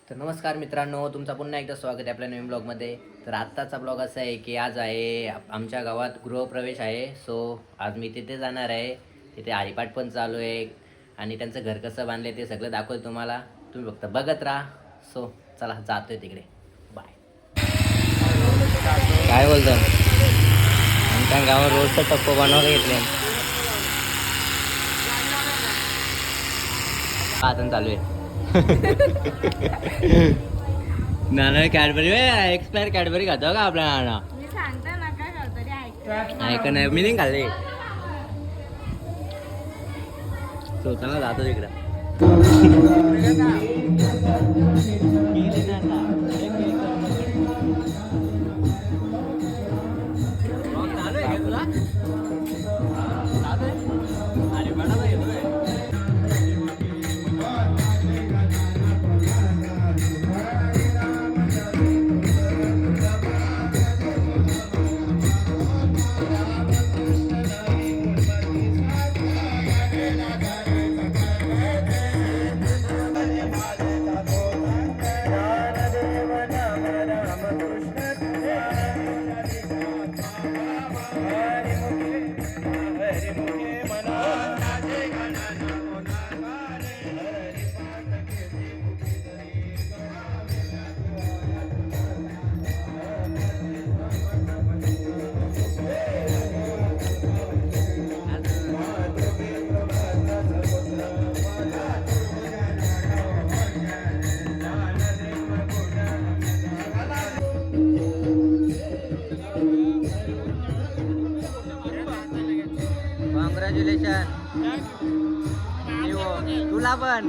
तर नमस्कार मित्रांनो, तुमचा पुन्हा एकदा स्वागत आहे आपल्या नवीन ब्लॉगमध्ये. तर आत्ताचा ब्लॉग असा आहे की आज आहे आमच्या गावात गृहप्रवेश आहे. सो आज मी तिथे जाणार आहे. तिथे हरिपाठ पण चालू आहे आणि त्यांचं घर कसं बांधले ते सगळं दाखवतो तुम्हाला. तुम्ही फक्त बघत राहा. सो चला जातोय तिकडे. बाय. काय बोलतो? आमच्या गावात रोजचं टप्पो बनवायला घेतले. आता चालू आहे. नाना कॅडबरी एक्सपायर कॅडबरी खातो का आपल्या नाना? मी सांगते ना काय करतो ऐक नाही मी नाही खाल्ले. चला जातो तिकडं. कॉंग्रॅच्युलेशन. तुला पण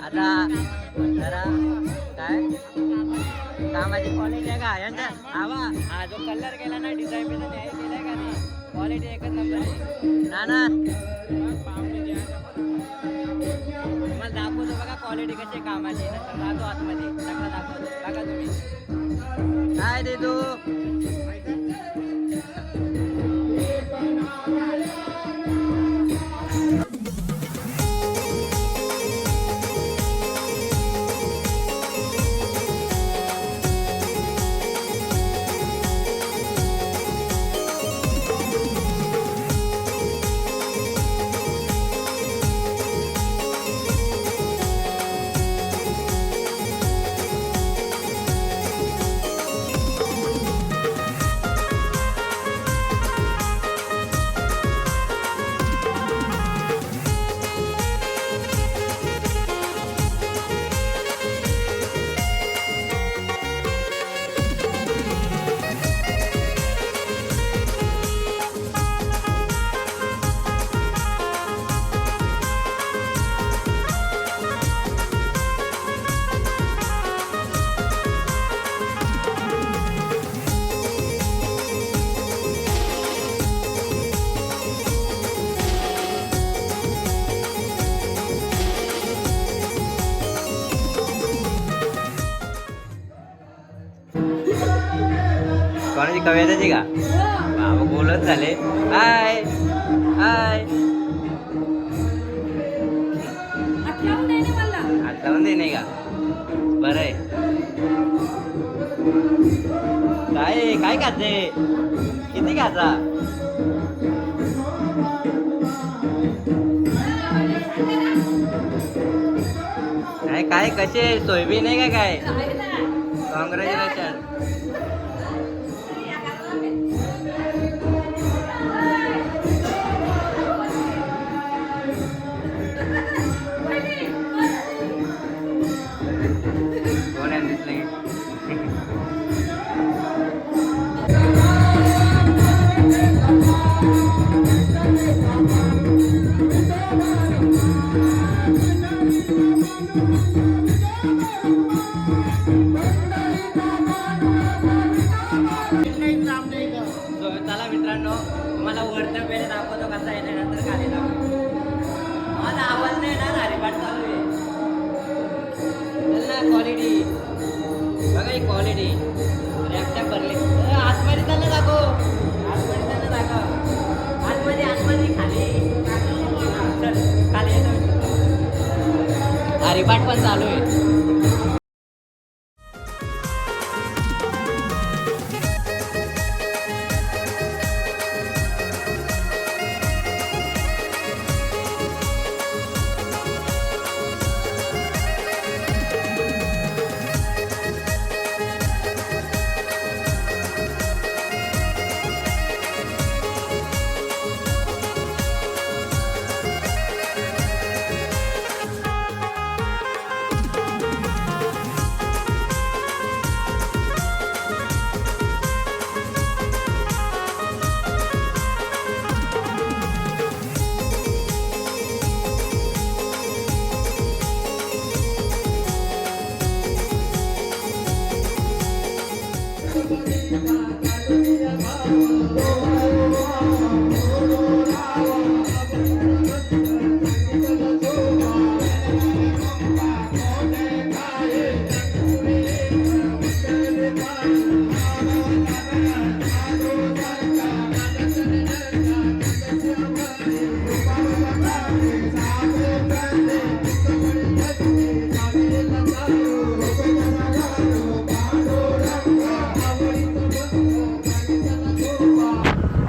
आता जरा काय कामाची क्वालिटी आहे का यांचा? हा जो कलर केला ना डिझाईन केलाय का नाही, क्वालिटी एकच नंबर आहे. ना तुम्हाला दाखवतो बघा क्वालिटी कशी आहे कामाची. नंतर दाखव आतमध्ये सगळं दाखवतो बघा तुम्ही. काय दे तू कोणाची कविताची का? बाबा बोलत झाले. हाय हाय हात लावून दे नाही का? बरं आहे. काय खाते? किती खाचा? काय कसे सोयाबीन आहे का काय? कॉंग्रॅच्युलेशन. कोण आहे दिसले? चला मित्रांनो, तुम्हाला वरतं पहिले दाखवतो कसा येते, नंतर खाली दाखवतो. माझा आवाज नाही ना, हरिपाठ चालू आहे. क्वालिटी बघा, ही क्वालिटी रॅपटॅप भरले. आतमध्ये त्यांना दाखव, आतमध्ये खाली खाली येतो. हरिपाठ पण चालू आहे.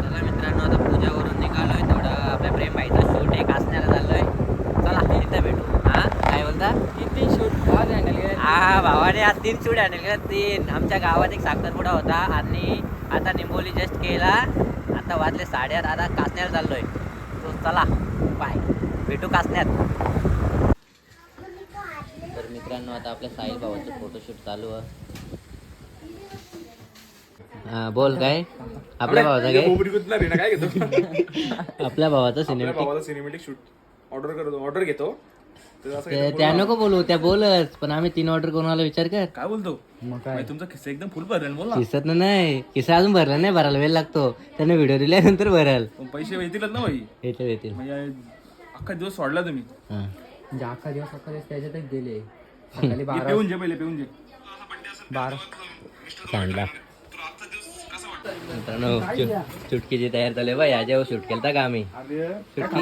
चला मित्रांनो, आता पूजावरून निघालोय. थोडं आपल्या प्रेम भाईचा शूट आहे, कासण्याला चाललोय. चला तिथं भेटू. हा काय बोलता? तीन शूट हा भावाने आज 3 शूट हँडल केला. 3 आमच्या गावात एक साखरपुडा होता आणि आता निंबोली जस्ट केला. आता वाजले 8:30. आता कासण्याला चाललोय. तो चला बाय, भेटू कासण्यात. तर मित्रांनो, आता आपल्या साहिल भावाचं फोटोशूट चालू आहे. हा बोल काय आपल्या भावाचा काय आपल्या भावाचा सिनेमॅटिक शूट ऑर्डर घेतो. त्या नको बोलू, त्या बोलच. पण आम्ही 3 ऑर्डर करून आलो. विचार कर. काय बोलतो मग काय तुमचा खिस्सा एकदम फुल भरेल बोल ना. दिसत नाही, किस्सा अजून भरला नाही. भरायला वेळ लागतो. त्याने व्हिडिओ दिल्यानंतर भराल. पण पैसे येतीलच ना भाई. येतील. म्हणजे अख्खा दिवस सोडला तुम्ही. हा. म्हणजे अख्खा दिवस त्याच्यातच गेले. सकाळी 12 पेऊन जे पहिले पेऊन जे 12 सांडला. मित्रांनो, चुटकीची तयार झाली बाई. याच्यावर शूट केलता का आम्ही? चुटकी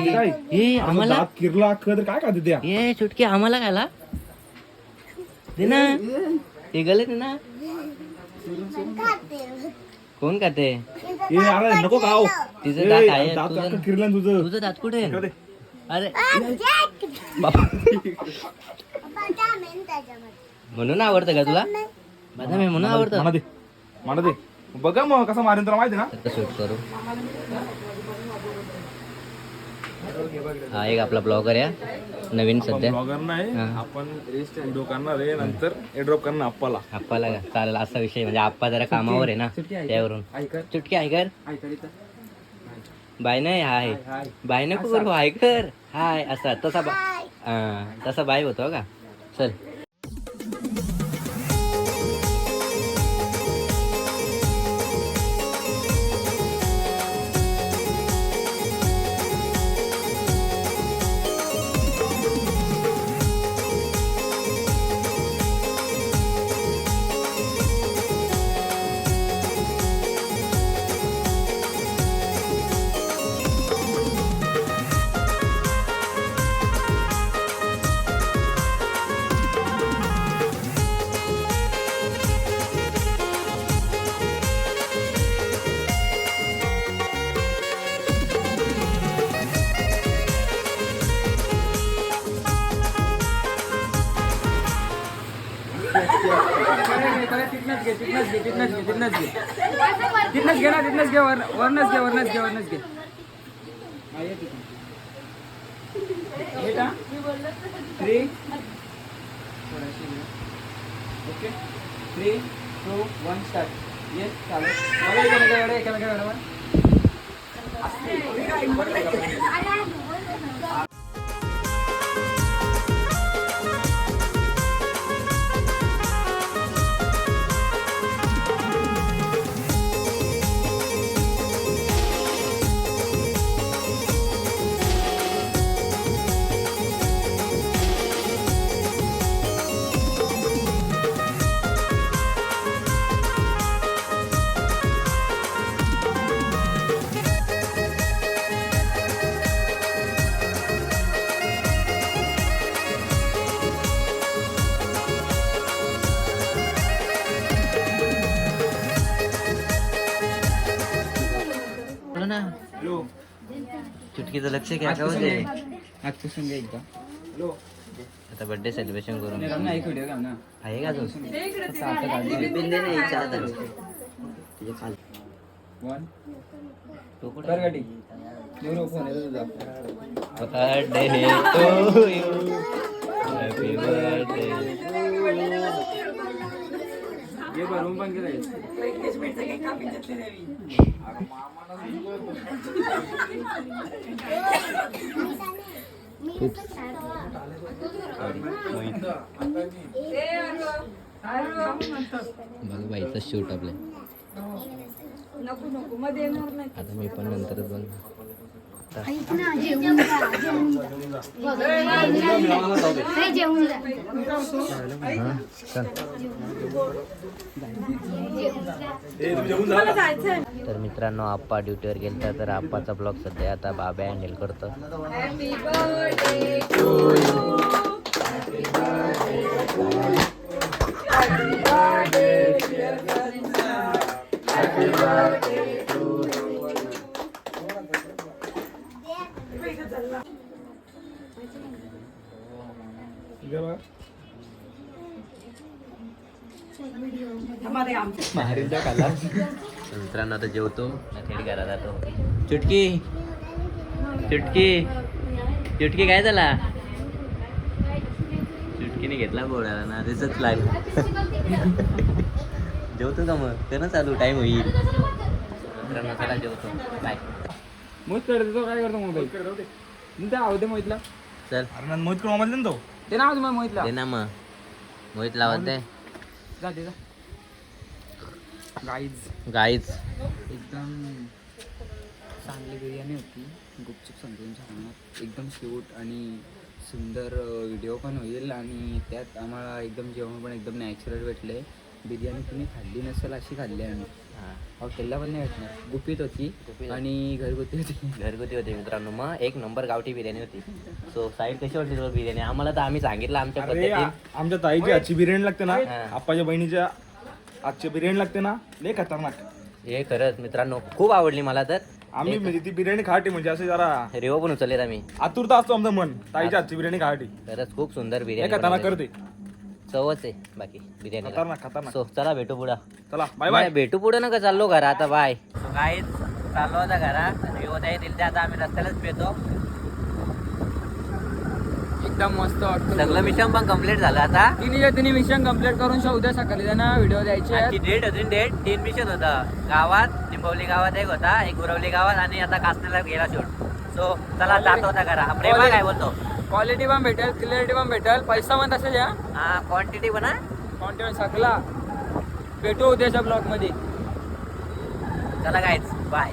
हे आम्हाला किरला तर काय खाते त्या ये चुटकी आम्हाला खायला दे ना. ते गले ना. कोण खाते? नको खाऊ. तिचं दात आहे. किरला तुझं तुझं दात कुठे? अरे बाबा, म्हणून आवडतं का तुला? बदाम आहे म्हणून आवडतं. मला दे बघा मग कसं मारेन तुला माहिती ना. शूट करू. हा एक आपला ब्लॉगर आहे नवीन सध्या. ब्लॉगर नाही, आपण व्हिडिओ करणार आहे. नंतर एड्रॉप करणार आप्पाला का चालेल. असा विषय म्हणजे आप्पा जरा कामावर आहे ना, त्यावरून. चुटकी ऐकर. बाय नाही हाय. बाय नको करू, हाय कर. हाय असा तसा बाय होतो का. चल. तिथनच घे ना, तिथनच घे. वरनच घे. Okay 3, 2, 1 start. येस चालेल. एकाला चुटकीचं लक्ष घ्या का होते आजपासून घ्या एकदा आता बर्थडे सेलिब्रेशन करून नाही एक व्हिडिओ घ्या ना आहे का अजून वन कर गाडी देऊ फोन येतो तुझा birthday to you happy birthday ये भरून पण केलं बघ बाईचं शूट आपले नको नको मध्ये येणार नाही. आता मी पण नंतरच बघ ऐक ना जेवून जा जेवून जा हां चल मला जायचंय. तर मित्रांनो आप्पा ड्युटीवर गेलता तर आप्पाचा ब्लॉग सध्या आता बाबा हँडल करतो happy birthday to you. Happy birthday dear Karishma. Happy birthday to you. मित्रांनो आता जेवतो थेट घरा जातो चुटकी चुटकी चुटकी काय झाला चुटकीने घेतला बोळाला ना दिसत लागला जेवतो का मग कर ना चालू टाइम होईल मित्रांनो चला जेवतो बाय मोहित करतो काय करतो मोबाईल त्या आवडते मोहितला चल मोहित कडे मोबाईल देतो ते नाव तुम्हाला मोहितला दे ना मग मोहित लावत आहे जा ते जा गाईज गाईच एकदम चांगली बिर्याणी होती गुपचूप समजून सांगणार एकदम क्यूट आणि सुंदर व्हिडिओ पण होईल आणि त्यात आम्हाला एकदम जेवण पण एकदम नॅचरल भेटले बिर्याणी तुम्ही खाल्ली नसेल अशी खाल्ली आम्ही हॉटेलला पण नाही भेटणार गुपित होती आणि घरगुती होती घरगुती होती मित्रांनो मग एक नंबर गावठी बिर्याणी होती सो साईड कशी वाटली तुला बिर्याणी आम्हाला तर आम्ही सांगितलं आमच्या पद्धतीने आमच्या ताईची आजची बिर्याणी लागते ना हा. आप्पाच्या बहिणीच्या आजची बिर्याणी लागते ना लय खतरनाक हे खरंच मित्रांनो खूप आवडली मला तर आम्ही म्हणजे ती बिर्याणी खाटी म्हणजे असं जरा रेवो पण उचललेत आम्ही आतुरता असतो आमचं मन ताईच्या आजची बिर्याणी खाटी खरंच खूप सुंदर हे बिर्याणी खतरनाक बनवली. करते चवच आहे बाकी बिर्याणी खतरनाक खतरनाक सो चला भेटू पुढं चला बाय बाय भेटू पुढं नका चाललो घरा आता बाय काय चाललो होता घरा रेवत आहे दिल ते आता आम्ही रस्त्यालाच पेतो एकदम मस्त वाटतं सगळं मिशन पण कम्प्लीट झालं आता तिने मिशन कम्प्लीट करून उद्या सकाळी त्यांना व्हिडिओ द्यायचे आहेत. आजची डेट अजून डेट 3 मिशन होतं गावात निंबवली गावात एक होता एक गुरवली गावात आणि आता कासनेला गेला शूट सो चला जात होता घरा प्रेमा काय बोलतो क्वालिटी पण भेटेल क्लिअरिटी पण भेटेल पैसा पण तसंच या हा क्वांटिटी पण कॉन्टेंट सगळा भेटू उद्याच्या ब्लॉग मध्ये चला गायच बाय